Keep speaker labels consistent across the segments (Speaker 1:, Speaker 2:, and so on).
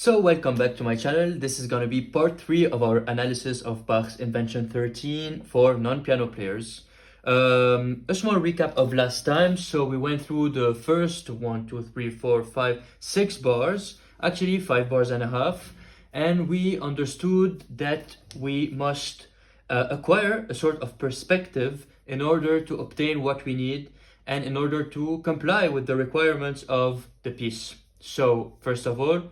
Speaker 1: So welcome back to my channel. This is going to be part 3 of our analysis of Bach's Invention 13 for non-piano players. A small recap of last time. So we went through the first 1, 2, 3, 4, 5, 6 bars, actually 5 bars and a half, and we understood that we must acquire a sort of perspective in order to obtain what we need and in order to comply with the requirements of the piece. So first of all,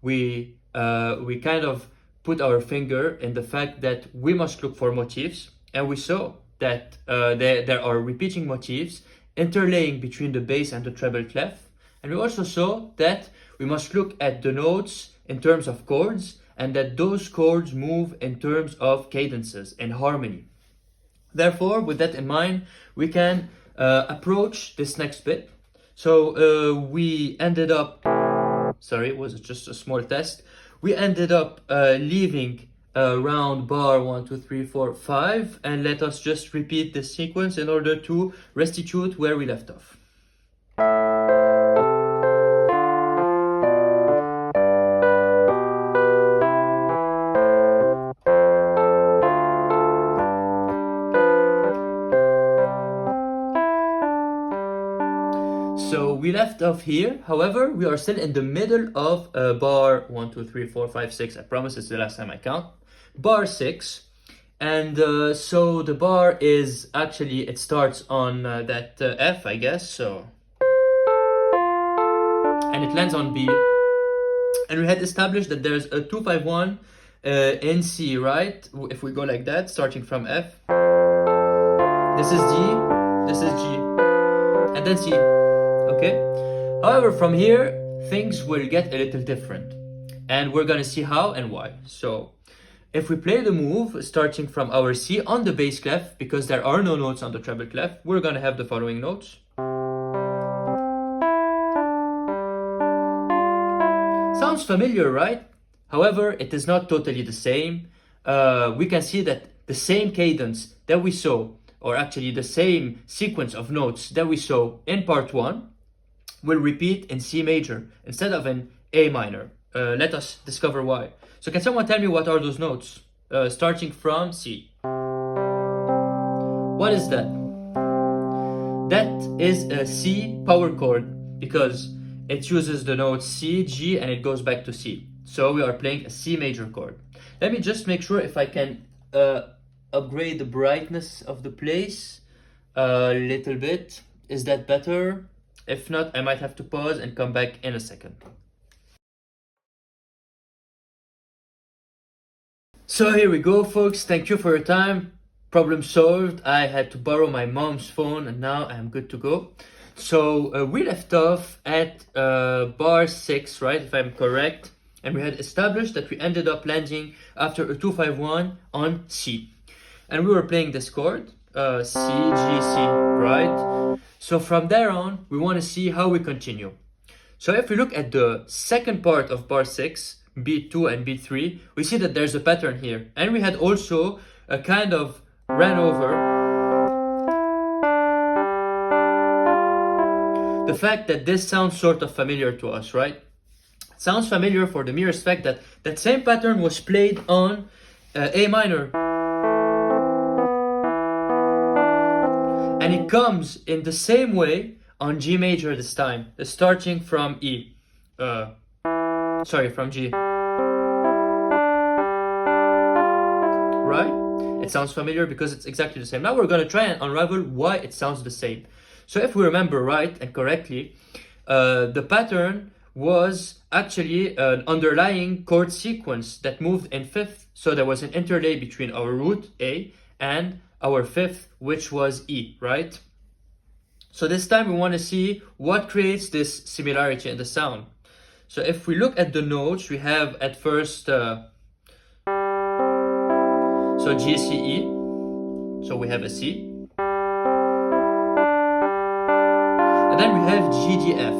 Speaker 1: we kind of put our finger in the fact that we must look for motifs, and we saw that there are repeating motifs interlaying between the bass and the treble clef, and we also saw that we must look at the notes in terms of chords and that those chords move in terms of cadences and harmony. Therefore, with that in mind, we can approach this next bit. So we ended up, sorry, it was just a small test. We ended up leaving around bar 1, 2, 3, 4, 5, and let us just repeat this sequence in order to restitute where we left off. So we left off here. However, we are still in the middle of bar 1, 2, 3, 4, 5, 6. I promise it's the last time I count. Bar 6. And so the bar is actually, it starts on that F, I guess. So, and it lands on B. And we had established that there's a 2-5-1 in C, right? If we go like that, starting from F. This is D, this is G, and then C. Okay. However, from here, things will get a little different, and we're gonna see how and why. So, if we play the move starting from our C on the bass clef, because there are no notes on the treble clef, we're gonna have the following notes. Sounds familiar, right? However, it is not totally the same. We can see that the same cadence that we saw, or actually the same sequence of notes that we saw in part 1, will repeat in C major instead of in A minor. Let us discover why. So can someone tell me what are those notes? Starting from C. What is that? That is a C power chord because it uses the notes C, G, and it goes back to C. So we are playing a C major chord. Let me just make sure if I can upgrade the brightness of the place a little bit. Is that better? If not, I might have to pause and come back in a second. So here we go, folks. Thank you for your time. Problem solved. I had to borrow my mom's phone and now I'm good to go. So we left off at bar 6, right, if I'm correct. And we had established that we ended up landing after a 2-5-1 on C. And we were playing this chord, C, G, C, right? So from there on, we want to see how we continue. So if we look at the second part of bar 6, beat 2 and beat 3, we see that there's a pattern here. And we had also a kind of ran over the fact that this sounds sort of familiar to us, right? It sounds familiar for the merest fact that that same pattern was played on A minor. And it comes in the same way on G major this time, starting from E. From G. Right? It sounds familiar because it's exactly the same. Now we're going to try and unravel why it sounds the same. So if we remember right and correctly, the pattern was actually an underlying chord sequence that moved in fifth. So there was an interlay between our root A and our fifth, which was E, right? So this time we want to see what creates this similarity in the sound. So if we look at the notes, we have at first, so G, C, E. So we have a C. And then we have G, G, F.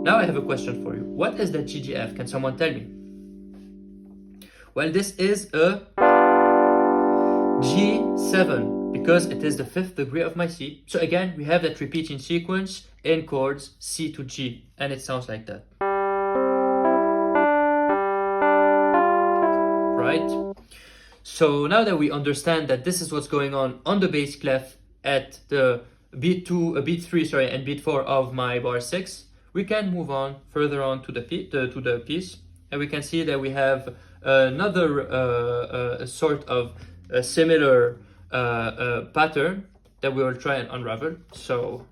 Speaker 1: Now I have a question for you. What is that G, G, F? Can someone tell me? Well, this is a G7 because it is the 5th degree of my C. So again, we have that repeating sequence in chords C to G, and it sounds like that. right? So now that we understand that this is what's going on the bass clef at the beat 3, sorry, and beat 4 of my bar 6, we can move on further on to the piece, and we can see that we have another sort of a similar pattern that we will try and unravel. So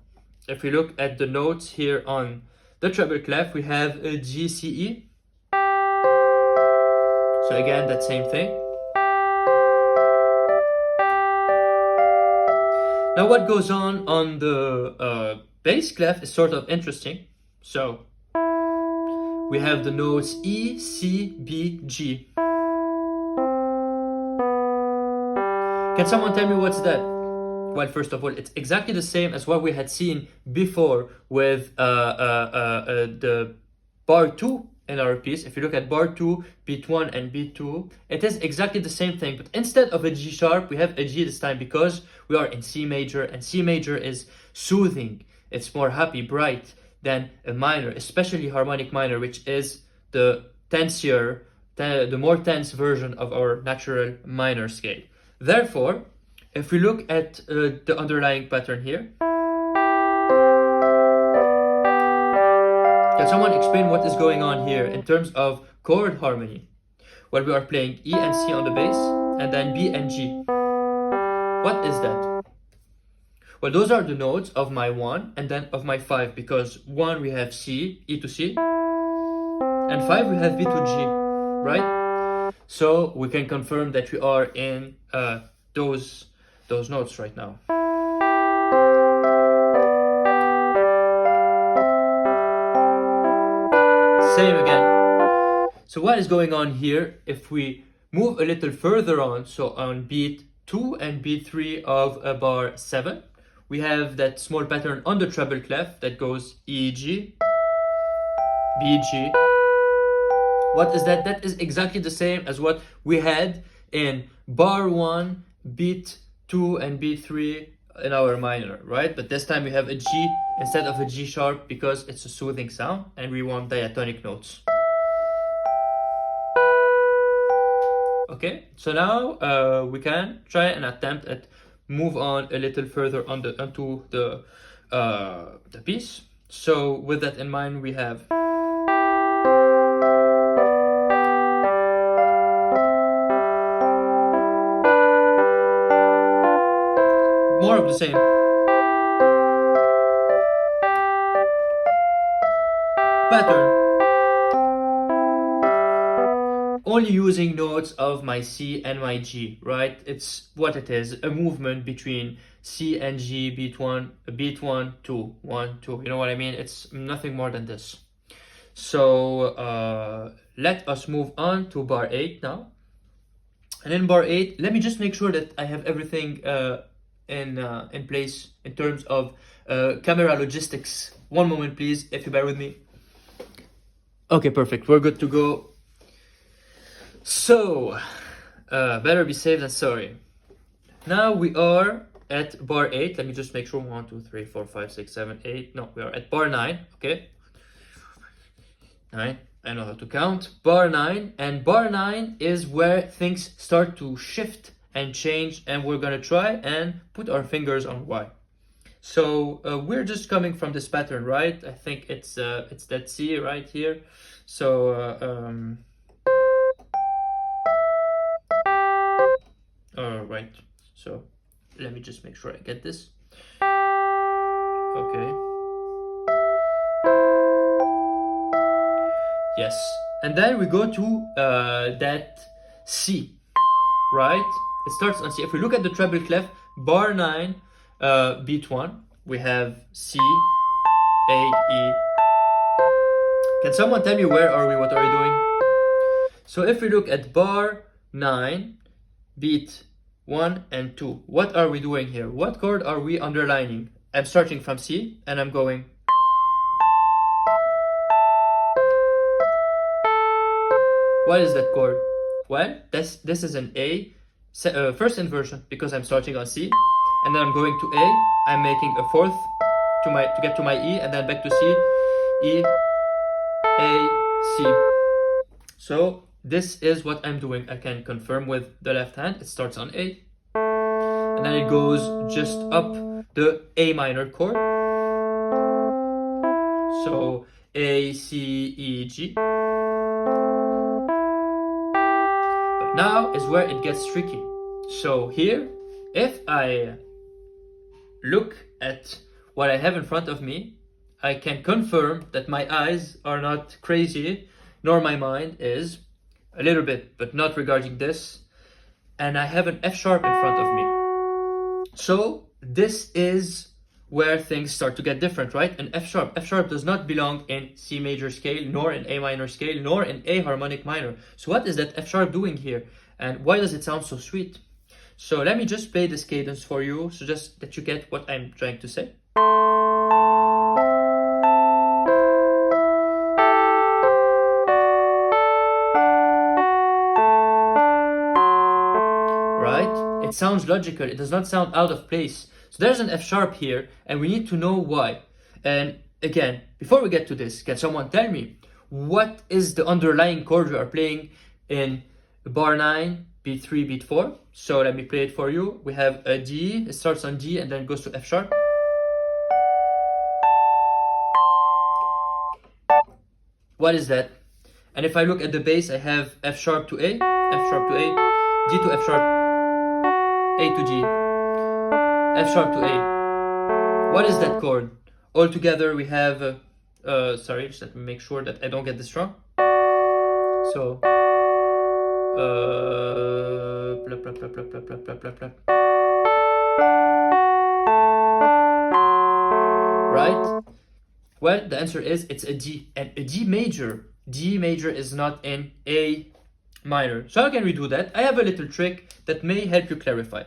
Speaker 1: if we look at the notes here on the treble clef, we have a G, C, E. So again, that same thing. Now what goes on the bass clef is sort of interesting. So we have the notes E, C, B, G. Can someone tell me what's that? Well, first of all, it's exactly the same as what we had seen before with the bar 2 in our piece. If you look at bar 2, beat 1 and beat 2, it is exactly the same thing, but instead of a G sharp, we have a G this time because we are in C major, and C major is soothing. It's more happy, bright than a minor, especially harmonic minor, which is the tensier, the more tense version of our natural minor scale. Therefore, if we look at the underlying pattern here, can someone explain what is going on here in terms of chord harmony? Well, we are playing E and C on the bass, and then B and G. What is that? Well, those are the notes of my 1 and then of my 5, because 1 we have C, E to C, and 5 we have B to G, right? So we can confirm that we are in those notes right now. Same again. So what is going on here? If we move a little further on, so on beat 2 and beat 3 of a bar 7, we have that small pattern on the treble clef that goes E, G, B, G. What is that? That is exactly the same as what we had in bar 1, beat 2 and beat 3 in our minor, right? But this time we have a G instead of a G sharp because it's a soothing sound and we want diatonic notes. Okay, so now we can try and attempt at move on a little further onto the piece. So with that in mind, we have more of the same. Pattern. Only using notes of my C and my G, right? It's what it is, a movement between C and G, beat 1, 2, 1, 2. You know what I mean? It's nothing more than this. So let us move on to bar 8 now. And in bar 8, let me just make sure that I have everything in place in terms of camera logistics. One moment, please, if you bear with me. Okay, perfect. We're good to go. So, better be safe than sorry. Now we are at bar 8. Let me just make sure. 1, 2, 3, 4, 5, 6, 7, 8. No, we are at bar 9. Okay. 9. I know how to count. Bar 9. And bar 9 is where things start to shift and change. And we're going to try and put our fingers on why. So we're just coming from this pattern, right? I think it's that C right here. So right. So let me just make sure I get this. Okay. Yes. And then we go to that C, right? It starts on C. If we look at the treble clef, bar 9, beat 1, we have C, A, E. Can someone tell me where are we? What are we doing? So if we look at bar 9, beat 1 and 2, what are we doing here? What chord are we underlining? I'm starting from C and I'm going. What is that chord? Well, this is an A first inversion because I'm starting on C and then I'm going to A. I'm making a fourth to get to my E and then back to C, E, A, C. So this is what I'm doing. I can confirm with the left hand. It starts on A, and then it goes just up the A minor chord. So A, C, E, G. But now is where it gets tricky. So here, if I look at what I have in front of me, I can confirm that my eyes are not crazy, nor my mind is, a little bit, but not regarding this. And I have an F sharp in front of me. So this is where things start to get different, right? An F sharp. F sharp does not belong in C major scale, nor in A minor scale, nor in A harmonic minor. So what is that F sharp doing here? And why does it sound so sweet? So let me just play this cadence for you, so just that you get what I'm trying to say. Right? It sounds logical. It does not sound out of place. So there's an F sharp here, and we need to know why. And again, before we get to this, can someone tell me what is the underlying chord we are playing in bar 9, beat 3, beat 4? So let me play it for you. We have a D, it starts on D and then goes to F sharp. What is that? And if I look at the bass, I have F sharp to A, F sharp to A, G to F sharp, A to G, F sharp to A. What is that chord? All together we have, sorry, just let me make sure that I don't get this wrong. So, blah, blah, blah, blah, blah, blah, blah, blah, blah. Right? Well, the answer is it's a D, and a D major. D major is not in A minor. So how can we do that? I have a little trick that may help you clarify.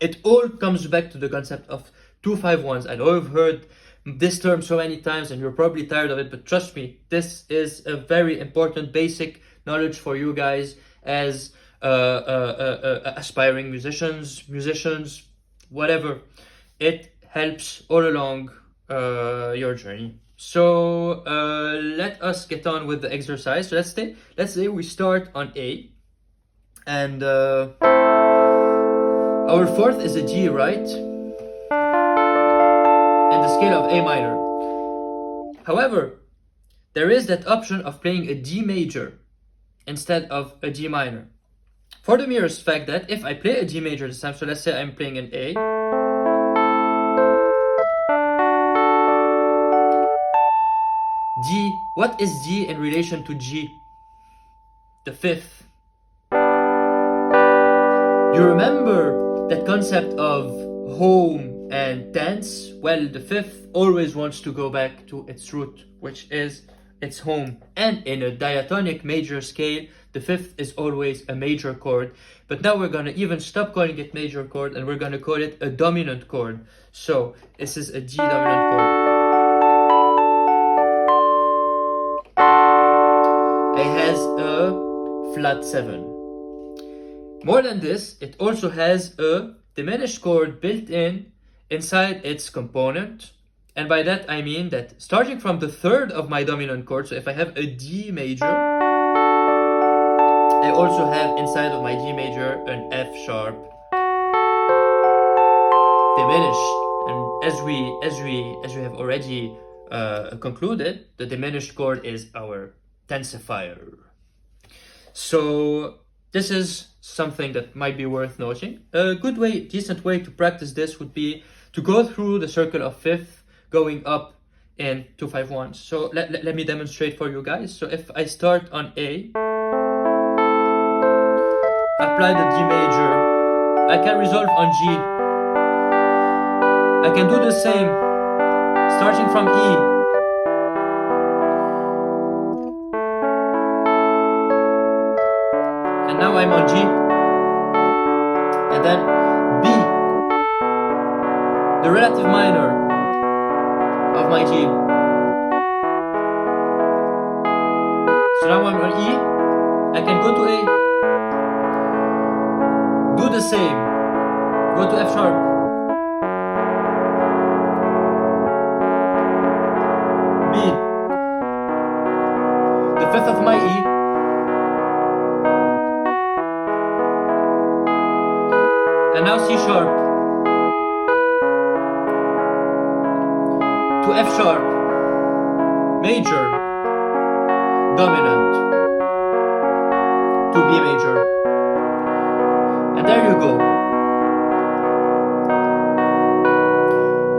Speaker 1: It all comes back to the concept of 2-5-1s. I know you've heard this term so many times and you're probably tired of it, but trust me, this is a very important basic knowledge for you guys as aspiring musicians, whatever. It helps all along your journey. So let us get on with the exercise. So let's say we start on A, and our fourth is a G, right? And the scale of A minor. However, there is that option of playing a D major instead of a G minor. For the merest fact that if I play a G major this time, so let's say I'm playing an A, D, what is D in relation to G? The fifth. You remember that concept of home and tense? Well, the fifth always wants to go back to its root, which is its home. And in a diatonic major scale, the fifth is always a major chord. But now we're gonna even stop calling it major chord and we're gonna call it a dominant chord. So this is a G dominant chord. It has a flat 7. More than this, it also has a diminished chord built in inside its component. And by that I mean that starting from the third of my dominant chord, so if I have a D major, I also have inside of my D major an F sharp diminished. And as we have already concluded, the diminished chord is our tensifier. So this is something that might be worth noting. A good way, decent way to practice this would be to go through the circle of fifth, going up in 2-5-1. So let me demonstrate for you guys. So if I start on A, apply the D major, I can resolve on G. I can do the same, starting from E. And now I'm on G. And then B, the relative minor of my G. So now I'm on E, I can go to A, do the same, go to F sharp, B, the fifth of my E, now C sharp to F sharp, major, dominant, to B major. And there you go.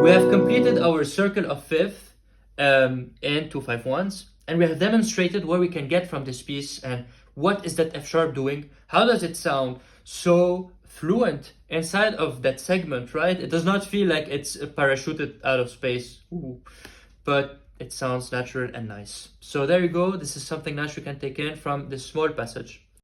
Speaker 1: We have completed our circle of fifth and 2-5-1s, and we have demonstrated what we can get from this piece and what is that F sharp doing. How does it sound so fluent inside of that segment, right? It does not feel like it's parachuted out of space. Ooh. But it sounds natural and nice. So there you go. This is something nice you can take in from this small passage.